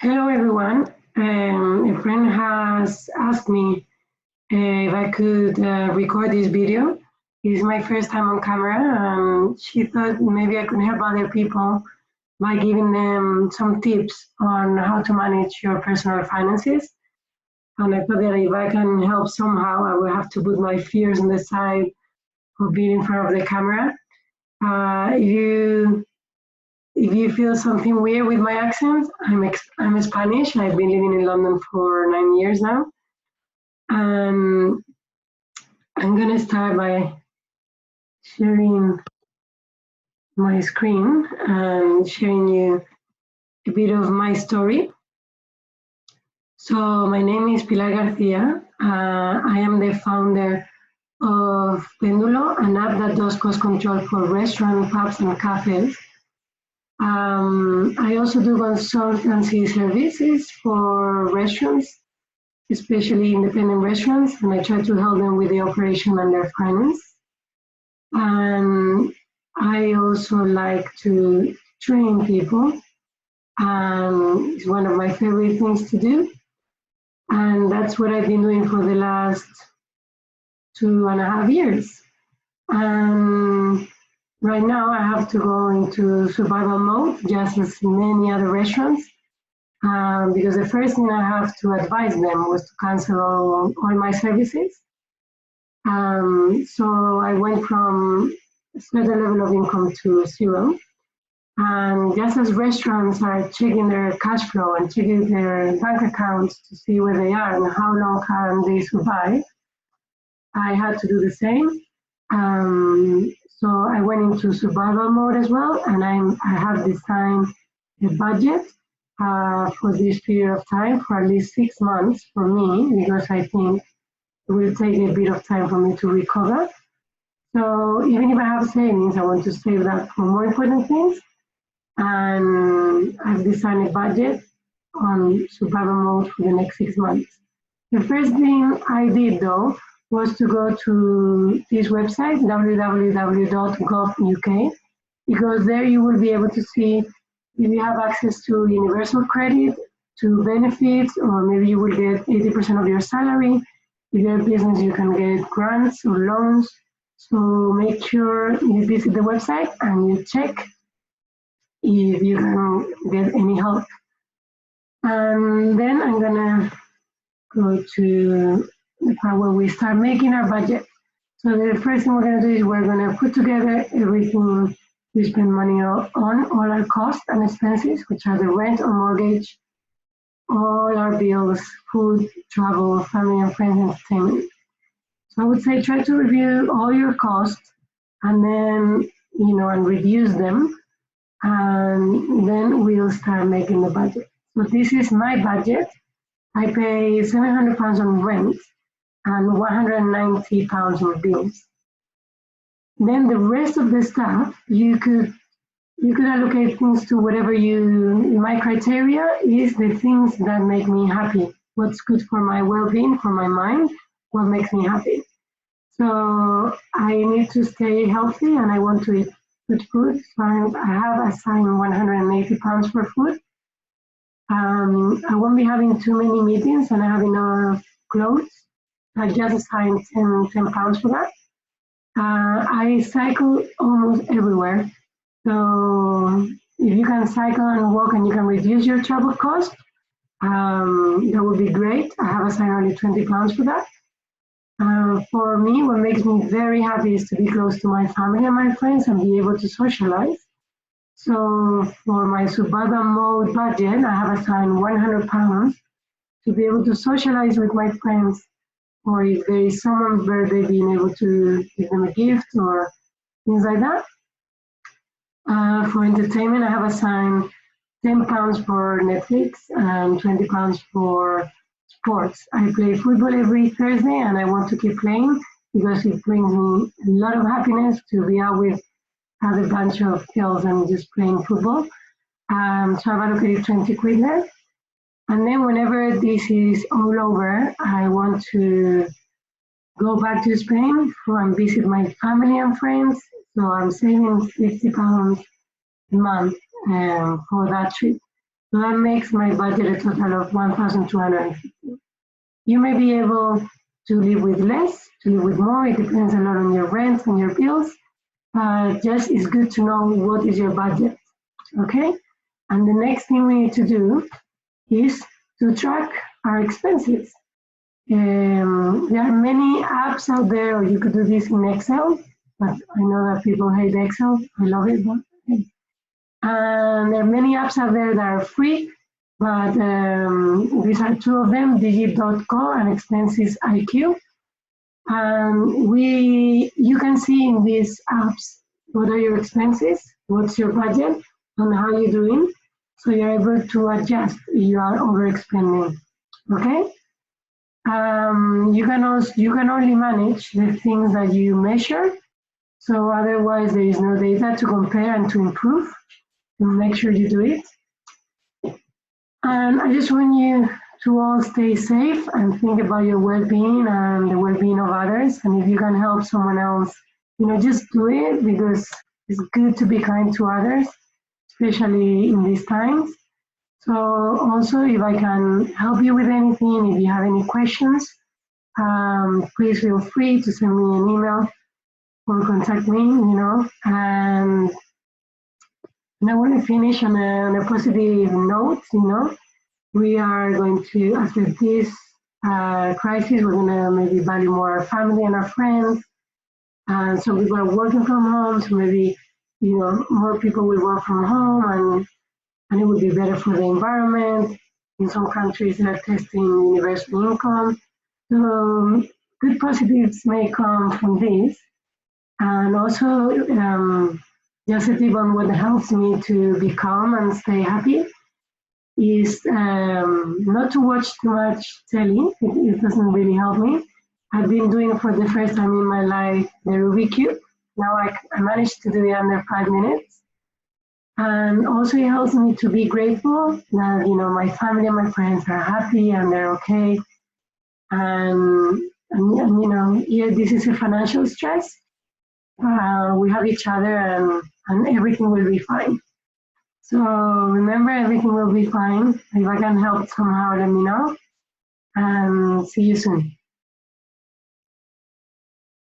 Hello, everyone. A friend has asked me if I could record this video. It's my first time on camera, and she thought maybe I could help other people by giving them some tips on how to manage your personal finances. And I thought that if I can help somehow, I will have to put my fears on the side of being in front of the camera. If you feel something weird with my accent, I'm Spanish. I've been living in London for 9 years now. And I'm gonna start by sharing my screen and sharing you a bit of my story. So my name is Pilar Garcia. I am the founder of Péndulo, an app that does cost control for restaurants, pubs, and cafes. I also do consultancy services for restaurants, especially independent restaurants, and I try to help them with the operation and their finance. And I also like to train people, and it's one of my favorite things to do. And that's what I've been doing for the last 2.5 years. And right now I have to go into survival mode, just as many other restaurants, because the first thing I have to advise them was to cancel all my services. So I went from a certain level of income to zero. And just as restaurants are checking their cash flow and checking their bank accounts to see where they are and how long can they survive, I had to do the same. So I went into survival mode as well, and I have designed a budget for this period of time for at least 6 months for me, because I think it will take a bit of time for me to recover. So even if I have savings, I want to save that for more important things. And I've designed a budget on survival mode for the next 6 months. The first thing I did, though, was to go to this website, www.gov.uk, because there you will be able to see if you have access to universal credit, to benefits, or maybe you will get 80% of your salary. If you're a business, you can get grants or loans. So make sure you visit the website and you check if you can get any help. And then I'm gonna go to the part where we start making our budget. So the first thing we're gonna do is we're gonna put together everything we spend money on, all our costs and expenses, which are the rent or mortgage, all our bills, food, travel, family and friends, entertainment. So I would say try to review all your costs and then, and reduce them. And then we'll start making the budget. So this is my budget. I pay £700 on rent and £190 on bills. Then the rest of the stuff, you could allocate things to whatever my criteria is the things that make me happy. What's good for my well-being, for my mind, what makes me happy. So I need to stay healthy and I want to eat good food. So I have assigned £180 for food. I won't be having too many meetings and I have enough clothes. I just assigned £10 for that. I cycle almost everywhere. So if you can cycle and walk and you can reduce your travel cost, that would be great. I have assigned only £20 for that. For me, what makes me very happy is to be close to my family and my friends and be able to socialize. So for my survival mode budget, I have assigned £100 to be able to socialize with my friends, or if there is someone's birthday, being able to give them a gift or things like that. For entertainment, I have assigned £10 for Netflix and £20 for sports. I play football every Thursday and I want to keep playing because it brings me a lot of happiness to be out with other bunch of girls and just playing football. So I've allocated 20 quid there. And then whenever this is all over, I want to go back to Spain and visit my family and friends. So I'm saving £50 a month for that trip. So that makes my budget a total of 1,250. You may be able to live with less, to live with more. It depends a lot on your rent and your bills. Just it's good to know what is your budget, okay? And the next thing we need to do is to track our expenses. There are many apps out there, or you could do this in Excel, but I know that people hate Excel. I love it, but and there are many apps out there that are free, but these are two of them, Digit.co and Expenses IQ. And you can see in these apps what are your expenses, what's your budget, and how you're doing, so you're able to adjust if you are overexpending. Okay. You can only manage the things that you measure. So otherwise, there is no data to compare and to improve. To make sure you do it. And I just want you to all stay safe and think about your well-being and the well-being of others. And if you can help someone else, just do it, because it's good to be kind to others, especially in these times. So also, if I can help you with anything, if you have any questions, please feel free to send me an email or contact me, and I want to finish on a positive note, We are going to, after this crisis, we're going to maybe value more our family and our friends. And some people are working from home, so maybe, more people will work from home, and it would be better for the environment. In some countries, they're testing universal income. So good positives may come from this. And also, just a tip on what helps me to be calm and stay happy is not to watch too much telly. It doesn't really help me. I've been doing for the first time in my life the Rubik's Cube. Now I managed to do it under 5 minutes. And also it helps me to be grateful that, my family and my friends are happy and they're okay. And yeah, this is a financial stress. We have each other, and everything will be fine. So remember, everything will be fine. If I can help somehow, let me know. And see you soon.